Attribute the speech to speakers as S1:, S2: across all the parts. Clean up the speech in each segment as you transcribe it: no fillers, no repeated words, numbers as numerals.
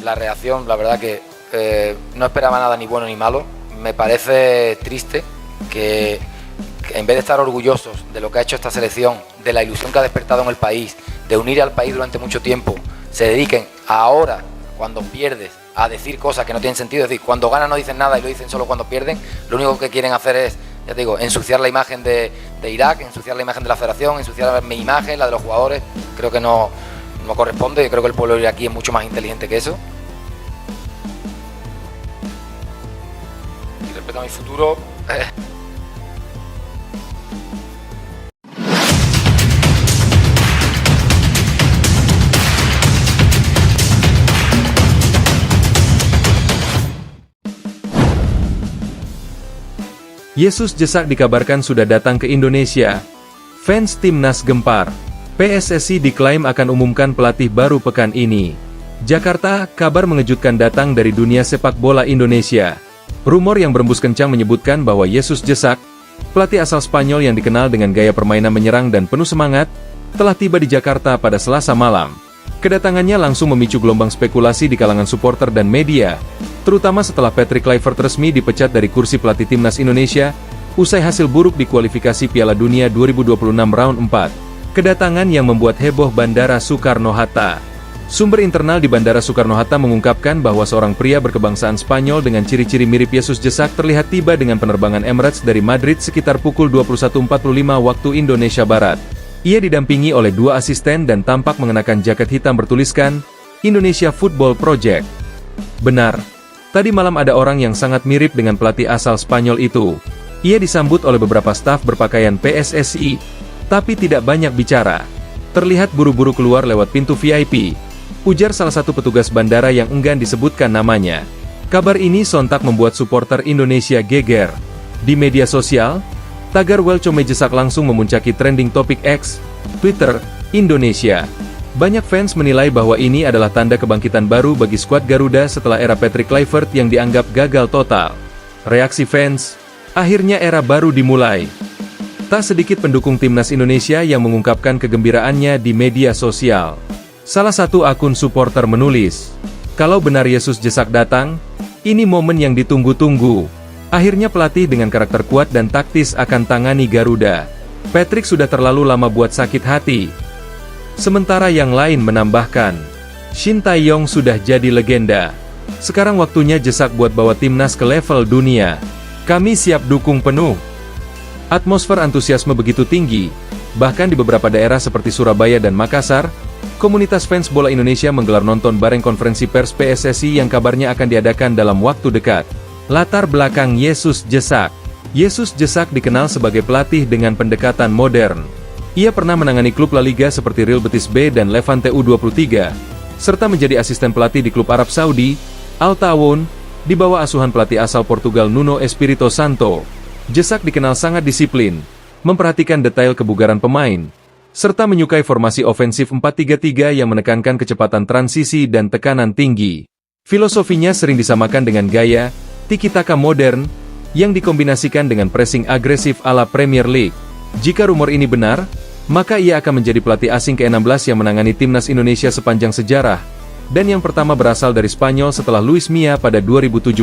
S1: la reacción, la verdad que no esperaba nada ni bueno ni malo. Me parece triste que en vez de estar orgullosos de lo que ha hecho esta selección, de la ilusión que ha despertado en el país, de unir al país durante mucho tiempo, se dediquen ahora, cuando pierdes, a decir cosas que no tienen sentido. Es decir, cuando ganan no dicen nada y lo dicen solo cuando pierden. Lo único que quieren hacer es, ya te digo, ensuciar la imagen de Irak, ensuciar la imagen de la federación, ensuciar mi imagen, la de los jugadores. Creo que no corresponde. Yo creo que el pueblo iraquí es mucho más inteligente que eso. Y respecto a mi futuro...
S2: Yesus Jessak dikabarkan sudah datang ke Indonesia. Fans timnas gempar. PSSI diklaim akan umumkan pelatih baru pekan ini. Jakarta, kabar mengejutkan datang dari dunia sepak bola Indonesia. Rumor yang berembus kencang menyebutkan bahwa Yesus Jessak, pelatih asal Spanyol yang dikenal dengan gaya permainan menyerang dan penuh semangat, telah tiba di Jakarta pada Selasa malam. Kedatangannya langsung memicu gelombang spekulasi di kalangan supporter dan media, terutama setelah Patrick Kluivert resmi dipecat dari kursi pelatih timnas Indonesia, usai hasil buruk di kualifikasi Piala Dunia 2026 round 4. Kedatangan yang membuat heboh Bandara Soekarno-Hatta. Sumber internal di Bandara Soekarno-Hatta mengungkapkan bahwa seorang pria berkebangsaan Spanyol dengan ciri-ciri mirip Yesus Jessak terlihat tiba dengan penerbangan Emirates dari Madrid sekitar pukul 21.45 waktu Indonesia Barat. Ia didampingi oleh 2 asisten dan tampak mengenakan jaket hitam bertuliskan Indonesia Football Project. Benar. Tadi malam ada orang yang sangat mirip dengan pelatih asal Spanyol itu. Ia disambut oleh beberapa staf berpakaian PSSI, tapi tidak banyak bicara. Terlihat buru-buru keluar lewat pintu VIP, ujar salah satu petugas bandara yang enggan disebutkan namanya. Kabar ini sontak membuat supporter Indonesia geger. Di media sosial, tagar Welcome Jessak langsung memuncaki trending topik X, Twitter, Indonesia. Banyak fans menilai bahwa ini adalah tanda kebangkitan baru bagi skuad Garuda setelah era Patrick Kluivert yang dianggap gagal total. Reaksi fans, akhirnya era baru dimulai. Tak sedikit pendukung timnas Indonesia yang mengungkapkan kegembiraannya di media sosial. Salah satu akun supporter menulis, "Kalau benar Yesus Jessak datang, ini momen yang ditunggu-tunggu. Akhirnya pelatih dengan karakter kuat dan taktis akan tangani Garuda. Patrick sudah terlalu lama buat sakit hati." Sementara yang lain menambahkan, Shin Tae-yong sudah jadi legenda. Sekarang waktunya Jessak buat bawa timnas ke level dunia. Kami siap dukung penuh. Atmosfer antusiasme begitu tinggi, bahkan di beberapa daerah seperti Surabaya dan Makassar, komunitas fans bola Indonesia menggelar nonton bareng konferensi pers PSSI yang kabarnya akan diadakan dalam waktu dekat. Latar belakang Yesus Jessak. Yesus Jessak dikenal sebagai pelatih dengan pendekatan modern. Ia pernah menangani klub La Liga seperti Real Betis B dan Levante U23, serta menjadi asisten pelatih di klub Arab Saudi, Al Tawun, di bawah asuhan pelatih asal Portugal Nuno Espirito Santo. Jessak dikenal sangat disiplin, memperhatikan detail kebugaran pemain, serta menyukai formasi ofensif 4-3-3 yang menekankan kecepatan transisi dan tekanan tinggi. Filosofinya sering disamakan dengan gaya tiki-taka modern, yang dikombinasikan dengan pressing agresif ala Premier League. Jika rumor ini benar, maka ia akan menjadi pelatih asing ke-16 yang menangani timnas Indonesia sepanjang sejarah, dan yang pertama berasal dari Spanyol setelah Luis Milla pada 2017.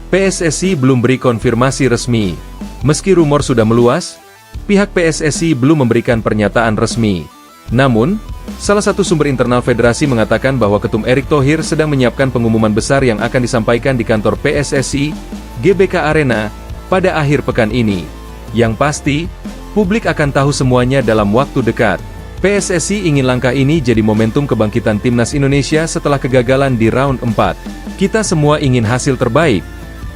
S2: PSSI belum beri konfirmasi resmi. Meski rumor sudah meluas, pihak PSSI belum memberikan pernyataan resmi. Namun, salah satu sumber internal federasi mengatakan bahwa Ketum Erick Thohir sedang menyiapkan pengumuman besar yang akan disampaikan di kantor PSSI, GBK Arena, pada akhir pekan ini. Yang pasti, publik akan tahu semuanya dalam waktu dekat. PSSI ingin langkah ini jadi momentum kebangkitan timnas Indonesia setelah kegagalan di round 4. Kita semua ingin hasil terbaik,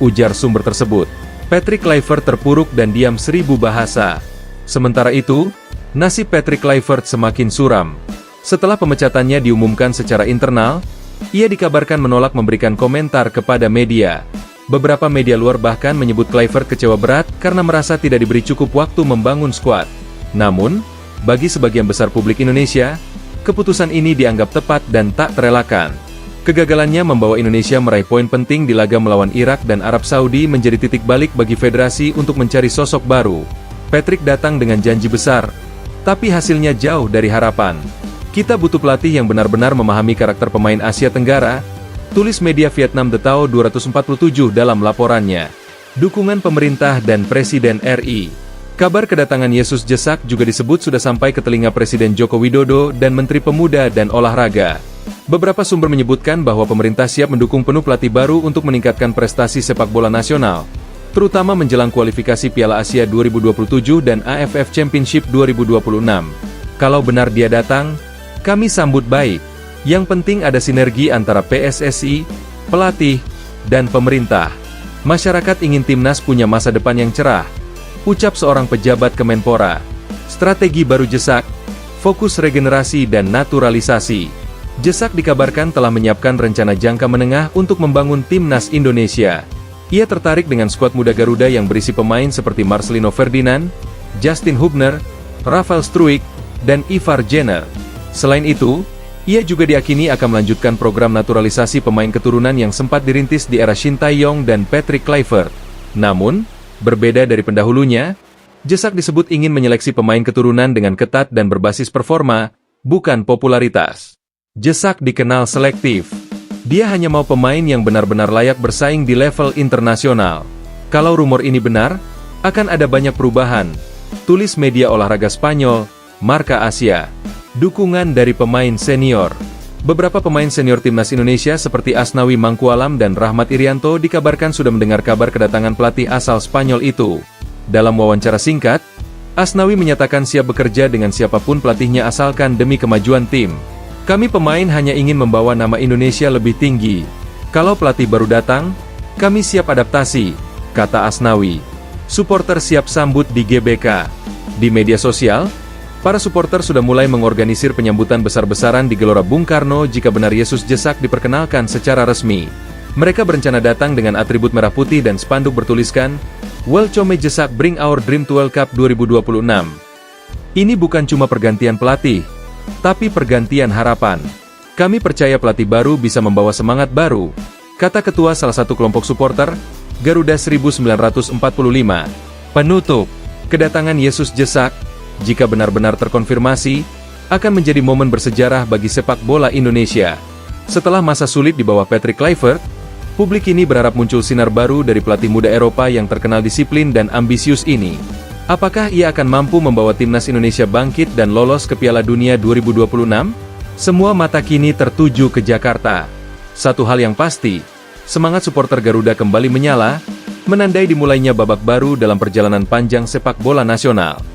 S2: ujar sumber tersebut. Patrick Kluivert terpuruk dan diam 1000 bahasa. Sementara itu, nasib Patrick Kluivert semakin suram. Setelah pemecatannya diumumkan secara internal, ia dikabarkan menolak memberikan komentar kepada media. Beberapa media luar bahkan menyebut Kluivert kecewa berat karena merasa tidak diberi cukup waktu membangun skuad. Namun, bagi sebagian besar publik Indonesia, keputusan ini dianggap tepat dan tak terelakkan. Kegagalannya membawa Indonesia meraih poin penting di laga melawan Irak dan Arab Saudi menjadi titik balik bagi federasi untuk mencari sosok baru. Patrick datang dengan janji besar, tapi hasilnya jauh dari harapan. Kita butuh pelatih yang benar-benar memahami karakter pemain Asia Tenggara, Tulis media Vietnam The Tao 247 dalam laporannya. Dukungan pemerintah dan Presiden RI. Kabar kedatangan Yesus Jesak juga disebut sudah sampai ke telinga Presiden Joko Widodo dan Menteri Pemuda dan Olahraga. Beberapa sumber menyebutkan bahwa pemerintah siap mendukung penuh pelatih baru untuk meningkatkan prestasi sepak bola nasional, terutama menjelang kualifikasi Piala Asia 2027 dan AFF Championship 2026. Kalau benar dia datang, kami sambut baik. Yang penting ada sinergi antara PSSI, pelatih, dan pemerintah. Masyarakat ingin timnas punya masa depan yang cerah, ucap seorang pejabat Kemenpora. Strategi baru Jesak, fokus regenerasi dan naturalisasi. Jesak dikabarkan telah menyiapkan rencana jangka menengah untuk membangun timnas Indonesia. Ia tertarik dengan skuad muda Garuda yang berisi pemain seperti Marcelino Ferdinand, Justin Hubner, Rafael Struijk, dan Ivar Jenner. Selain itu, ia juga diyakini akan melanjutkan program naturalisasi pemain keturunan yang sempat dirintis di era Shin Tae-yong dan Patrick Kluivert. Namun, berbeda dari pendahulunya, Jesak disebut ingin menyeleksi pemain keturunan dengan ketat dan berbasis performa, bukan popularitas. Jesak dikenal selektif. Dia hanya mau pemain yang benar-benar layak bersaing di level internasional. Kalau rumor ini benar, akan ada banyak perubahan. Tulis media olahraga Spanyol, Marca Asia. Dukungan dari pemain senior. Beberapa pemain senior timnas Indonesia seperti Asnawi Mangkualam dan Rahmat Irianto dikabarkan sudah mendengar kabar kedatangan pelatih asal Spanyol itu. Dalam wawancara singkat, Asnawi menyatakan siap bekerja dengan siapapun pelatihnya asalkan demi kemajuan tim. Kami pemain hanya ingin membawa nama Indonesia lebih tinggi. Kalau pelatih baru datang, kami siap adaptasi, kata Asnawi. Supporter siap sambut di GBK. Di media sosial, para supporter sudah mulai mengorganisir penyambutan besar-besaran di Gelora Bung Karno jika benar Yesus Jesak diperkenalkan secara resmi. Mereka berencana datang dengan atribut merah putih dan spanduk bertuliskan, "Welcome Jesak, bring our dream to World Cup 2026. Ini bukan cuma pergantian pelatih, tapi pergantian harapan. Kami percaya pelatih baru bisa membawa semangat baru, kata ketua salah satu kelompok supporter, Garuda 1945. Penutup, kedatangan Yesus Jesak, jika benar-benar terkonfirmasi, akan menjadi momen bersejarah bagi sepak bola Indonesia. Setelah masa sulit di bawah Patrick Kluivert, publik ini berharap muncul sinar baru dari pelatih muda Eropa yang terkenal disiplin dan ambisius ini. Apakah ia akan mampu membawa timnas Indonesia bangkit dan lolos ke Piala Dunia 2026? Semua mata kini tertuju ke Jakarta. Satu hal yang pasti, semangat supporter Garuda kembali menyala, menandai dimulainya babak baru dalam perjalanan panjang sepak bola nasional.